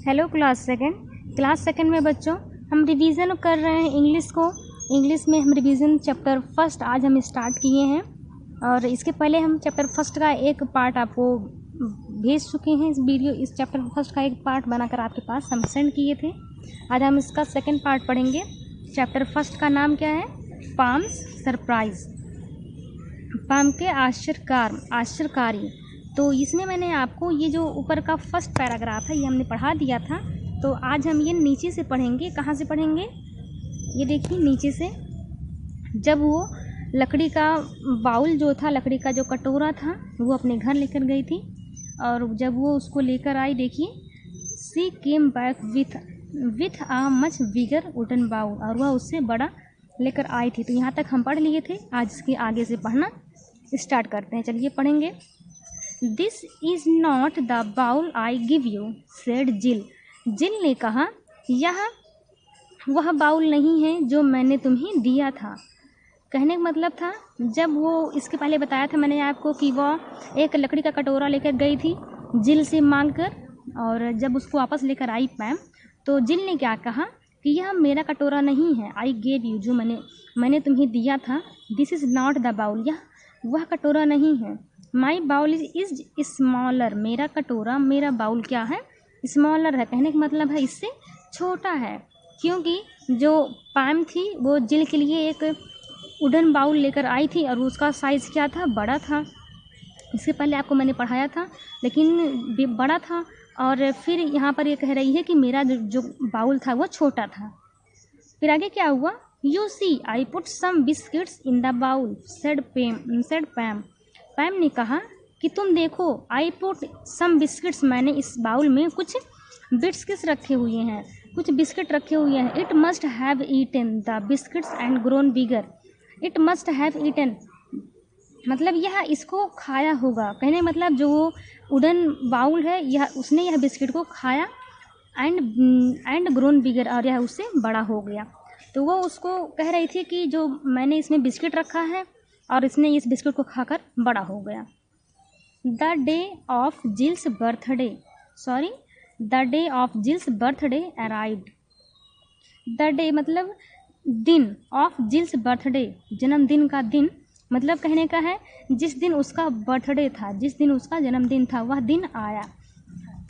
Hello class second में बच्चों हम रिवीजन कर रहे हैं इंग्लिश को। इंग्लिश में हम रिवीजन चैप्टर फर्स्ट आज हम स्टार्ट किए हैं और इसके पहले हम चैप्टर फर्स्ट का एक पार्ट आपको भेज चुके हैं। इस चैप्टर फर्स्ट का एक पार्ट बनाकर आपके पास हम सेंड किए थे। आज हम इसका सेकंड पार्ट पढ़ेंगे। चैप्टर फर्स्ट का नाम क्या है? पाम्स सरप्राइज, पाम के आश्चर्यकारी। तो इसमें मैंने आपको ये जो ऊपर का फर्स्ट पैराग्राफ है ये हमने पढ़ा दिया था। तो आज हम ये नीचे से पढ़ेंगे। कहाँ से पढ़ेंगे? ये देखिए नीचे से। जब वो लकड़ी का बाउल जो था, लकड़ी का जो कटोरा था, वो अपने घर लेकर गई थी और जब वो उसको लेकर आई, देखिए she came back with a much bigger wooden bowl, और वह उससे बड़ा लेकर आई थी। तो यहाँ तक हम पढ़ लिए थे। आज इसके आगे से पढ़ना स्टार्ट करते हैं। चलिए पढ़ेंगे। This is not the bowl I give you said Jill. Jill ने कहा, यह वह बाउल नहीं है जो मैंने तुम्हें दिया था। कहने का मतलब था, जब वो इसके पहले बताया था मैंने आपको कि वह एक लकड़ी का कटोरा लेकर गई थी जिल से मांग कर, और जब उसको वापस लेकर आई पैम, तो जिल ने क्या कहा कि यह मेरा कटोरा नहीं है। आई गेव यू, जो मैंने तुम्हें दिया था। This is not the bowl, यह वह कटोरा नहीं है। माई बाउल इज स्मॉलर, मेरा कटोरा, मेरा बाउल क्या है? स्मॉलर है। कहने का मतलब है इससे छोटा है, क्योंकि जो पैम थी वो जिल के लिए एक वुडन बाउल लेकर आई थी और उसका साइज़ क्या था? बड़ा था। इससे पहले आपको मैंने पढ़ाया था, लेकिन बड़ा था। और फिर यहाँ पर ये कह रही है कि मेरा जो बाउल था वो छोटा था। फिर आगे क्या हुआ? You see I put some biscuits in the bowl said Pam. Pam ने कहा कि तुम देखो, आई पुट सम बिस्किट्स, मैंने इस बाउल में कुछ बिस्किट्स रखे हुए हैं, कुछ बिस्किट रखे हुए हैं। It must have eaten the biscuits and grown bigger. It must have eaten मतलब यह इसको खाया होगा। कहने मतलब जो वो वुडन बाउल है, यह उसने यह बिस्किट को खाया एंड ग्रोन बिगर, और यह उससे बड़ा हो गया। तो वो उसको कह रही थी कि जो मैंने इसमें बिस्किट रखा है और इसने इस बिस्किट को खाकर बड़ा हो गया। The day of Jill's birthday arrived. The day मतलब दिन, ऑफ जिल्स बर्थडे जन्मदिन का दिन, मतलब कहने का है जिस दिन उसका बर्थडे था, जिस दिन उसका जन्मदिन था, वह दिन आया।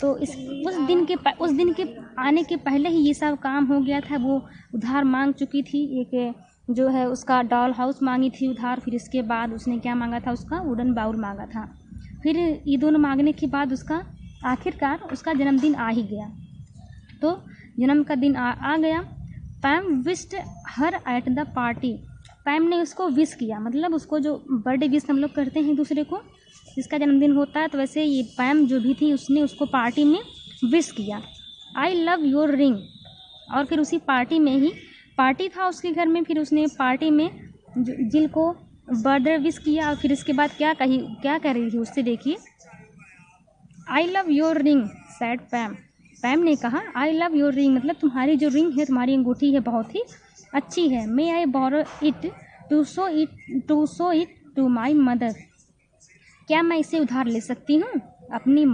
तो उस दिन के आने के पहले ही ये सब काम हो गया था। वो उधार मांग चुकी थी, एक जो है उसका डॉल हाउस मांगी थी उधार। फिर इसके बाद उसने क्या मांगा था? उसका वुडन बाउल मांगा था। फिर ये दोनों मांगने के बाद उसका आखिरकार उसका जन्मदिन आ ही गया। तो जन्म का दिन आ गया। Pam wished her at the party. Pam ने उसको विश किया, मतलब उसको जो बर्थडे विश हम लोग करते हैं दूसरे को, जिसका जन्मदिन होता है, तो वैसे ये पैम जो भी थी उसने उसको पार्टी में विश किया। आई लव योर रिंग। और फिर उसी पार्टी में ही, पार्टी था उसके घर में, फिर उसने पार्टी में जिल को बर्थडे विश किया। और फिर इसके बाद क्या कह रही थी उससे, देखिए। I love your ring said Pam. Pam ने कहा आई लव योर रिंग, मतलब तुम्हारी जो रिंग है, तुम्हारी अंगूठी है, बहुत ही अच्छी है। May I borrow it to show it to my mother. क्या मैं इसे उधार ले सकती हूँ अपनी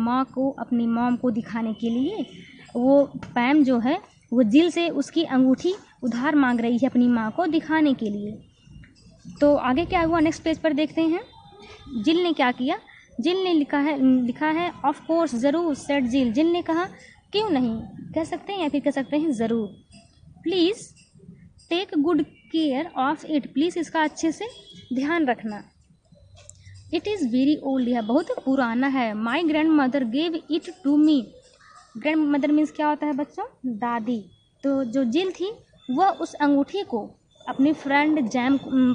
मॉम को दिखाने के लिए? वो पैम जो है वो जिल से उसकी अंगूठी उधार मांग रही है अपनी माँ को दिखाने के लिए। तो आगे क्या हुआ नेक्स्ट पेज पर देखते हैं। जिल ने क्या किया? जिल ने लिखा है ऑफ कोर्स, ज़रूर, सेड जिल। जिल ने कहा क्यों नहीं, कह सकते हैं या फिर कह सकते हैं ज़रूर। Please take good care of it, please इसका अच्छे से ध्यान रखना। इट इज़ वेरी ओल्ड, यह बहुत पुराना है। My grandmother gave it to me. Grandmother means क्या होता है बच्चों? दादी। तो जो जिल थी वह उस अंगूठी को अपनी फ्रेंड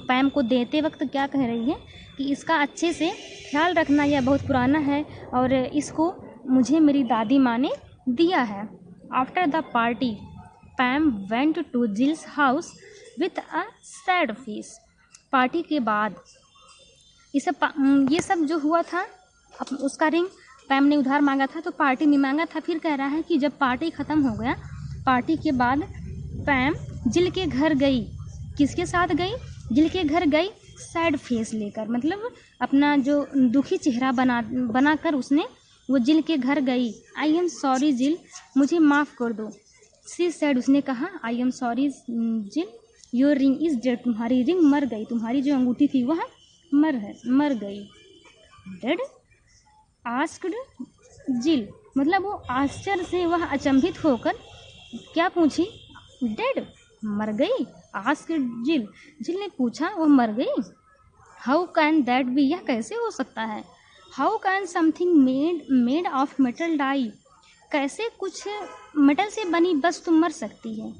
पैम को देते वक्त क्या कह रही है कि इसका अच्छे से ख्याल रखना, यह बहुत पुराना है और इसको मुझे मेरी दादी माँ ने दिया है। After the party Pam went to Jill's house with a sad face. Party के बाद ये सब जो हुआ था, उसका रिंग पैम ने उधार मांगा था, तो पार्टी में मांगा था। फिर कह रहा है कि जब पार्टी ख़त्म हो गया, पार्टी के बाद पैम जिल के घर गई। किसके साथ गई? जिल के घर गई सैड फेस लेकर, मतलब अपना जो दुखी चेहरा बनाकर उसने वो जिल के घर गई। आई एम सॉरी जिल, मुझे माफ़ कर दो। शी सेड, उसने कहा, आई एम सॉरी जिल, योर रिंग इज़ डेड, तुम्हारी रिंग मर गई, तुम्हारी जो अंगूठी थी वह मर गई। डेड आस्क्ड जिल, मतलब वो आश्चर्य से वह अचंभित होकर क्या पूछी, डेड, मर गई। आस्क्ड जिल, जिल ने पूछा वह मर गई। हाउ कैन दैट बी, यह कैसे हो सकता है। How can something made of metal die, कैसे कुछ मेटल से बनी वस्तु मर सकती है।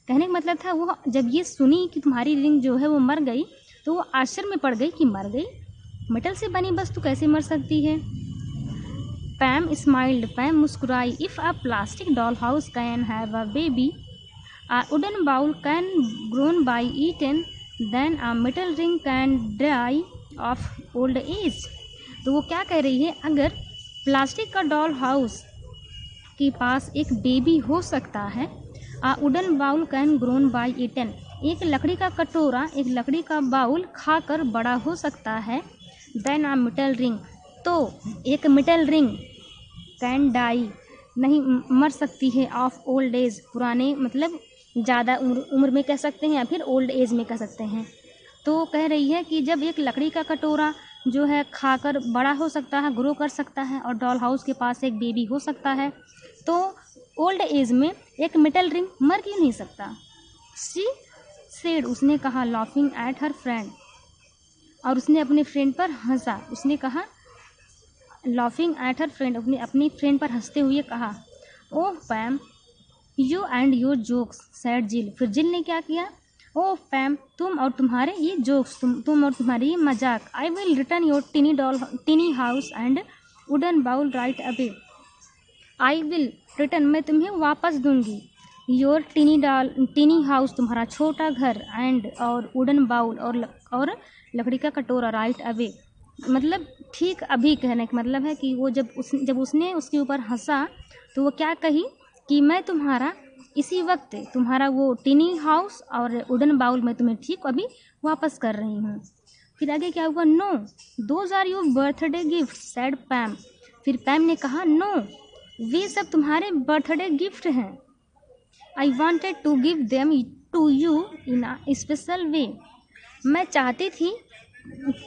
कहने का मतलब था वो जब ये सुनी कि तुम्हारी रिंग जो है वो मर गई तो वो आश्चर्य में पड़ गई कि मर गई, मेटल से बनी वस्तु कैसे मर सकती है। पैम स्माइल्ड, पैम मुस्कुराई। If a plastic doll house can have a baby, a wooden bowl can grown by eaten, then a metal ring can die of old age. तो वो क्या कह रही है, अगर प्लास्टिक का डॉल हाउस के पास एक बेबी हो सकता है, a wooden bowl can grown by eaten, एक लकड़ी का कटोरा, एक लकड़ी का बाउल खाकर बड़ा हो सकता है, देन आ मेटल रिंग, तो एक मेटल रिंग कैन डाई, नहीं मर सकती है, ऑफ ओल्ड एज, पुराने मतलब ज़्यादा उम्र में कह सकते हैं या फिर ओल्ड एज में कह सकते हैं। तो कह रही है कि जब एक लकड़ी का कटोरा जो है खाकर बड़ा हो सकता है, ग्रो कर सकता है, और डॉल हाउस के पास एक बेबी हो सकता है, तो ओल्ड एज में एक मेटल रिंग मर क्यों नहीं सकता। शी सेड, उसने कहा, लाफिंग एट हर फ्रेंड, और उसने अपने फ्रेंड पर हंसा। उसने कहा, लाफिंग एट हर फ्रेंड, अपनी फ्रेंड पर हंसते हुए कहा, oh Pam, you and your jokes, said Jill. फिर जिल ने क्या किया, ओह पैम, तुम और तुम्हारे ये जोक्स, तुम और तुम्हारी ये मजाक। I will return your tiny house and wooden bowl right away. I will return, मैं तुम्हें वापस दूंगी, योर टीनी हाउस, तुम्हारा छोटा घर, एंड और वुडन बाउल, और लकड़ी का कटोरा, राइट अवे, मतलब ठीक अभी। कहने का मतलब है कि वो जब उसने उसके ऊपर हंसा तो वो क्या कही कि मैं तुम्हारा इसी वक्त तुम्हारा वो टीनी हाउस और वुडन बाउल मैं तुम्हें ठीक अभी वापस कर रही हूँ। फिर आगे क्या हुआ, no those are your birthday gift, said Pam. फिर पैम ने कहा, नो, वे सब तुम्हारे बर्थडे गिफ्ट हैं। I wanted to give them to you in a special way, मैं चाहती थी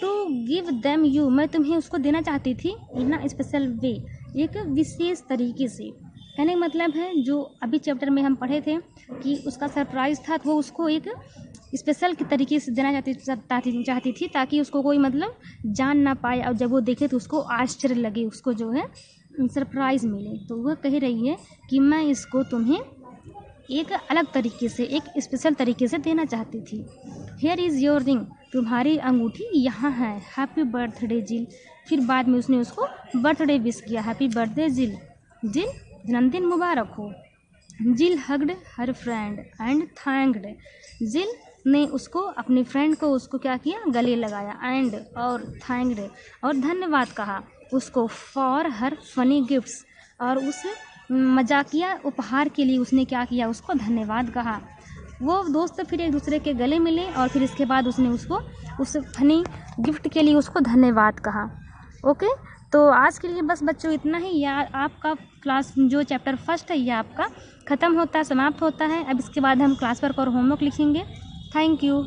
टू गिव देम यू, मैं तुम्हें उसको देना चाहती थी, इन अ स्पेशल वे, एक विशेष तरीके से। कहने का मतलब है जो अभी चैप्टर में हम पढ़े थे कि उसका सरप्राइज़ था, तो वो उसको एक स्पेशल के तरीके से देना चाहती थी ताकि उसको कोई मतलब जान ना पाए, और जब वो देखे तो उसको आश्चर्य लगे, उसको जो है सरप्राइज़ मिले। तो वह कह रही है कि मैं इसको तुम्हें एक अलग तरीके से, एक स्पेशल तरीके से देना चाहती थी। हेयर इज़ योर रिंग, तुम्हारी अंगूठी यहाँ है, हैप्पी बर्थडे जिल। फिर बाद में उसने उसको बर्थडे विश किया, हैप्पी बर्थडे जिल, जिल जन्मदिन मुबारक हो। जिल hugged her friend and thanked, जिल ने उसको अपनी फ्रेंड को उसको क्या किया, गले लगाया, एंड और थैंक्ड और धन्यवाद कहा उसको, फॉर हर फनी गिफ्ट्स, और उस मजाकिया उपहार के लिए उसने क्या किया, उसको धन्यवाद कहा। वो दोस्त फिर एक दूसरे के गले मिले और फिर इसके बाद उसने उसको उस फनी गिफ्ट के लिए उसको धन्यवाद कहा। ओके, तो आज के लिए बस बच्चों इतना ही। यार आपका क्लास जो चैप्टर फर्स्ट है यह आपका ख़त्म होता है, समाप्त होता है। अब इसके बाद हम क्लास वर्क और होमवर्क लिखेंगे। Thank you.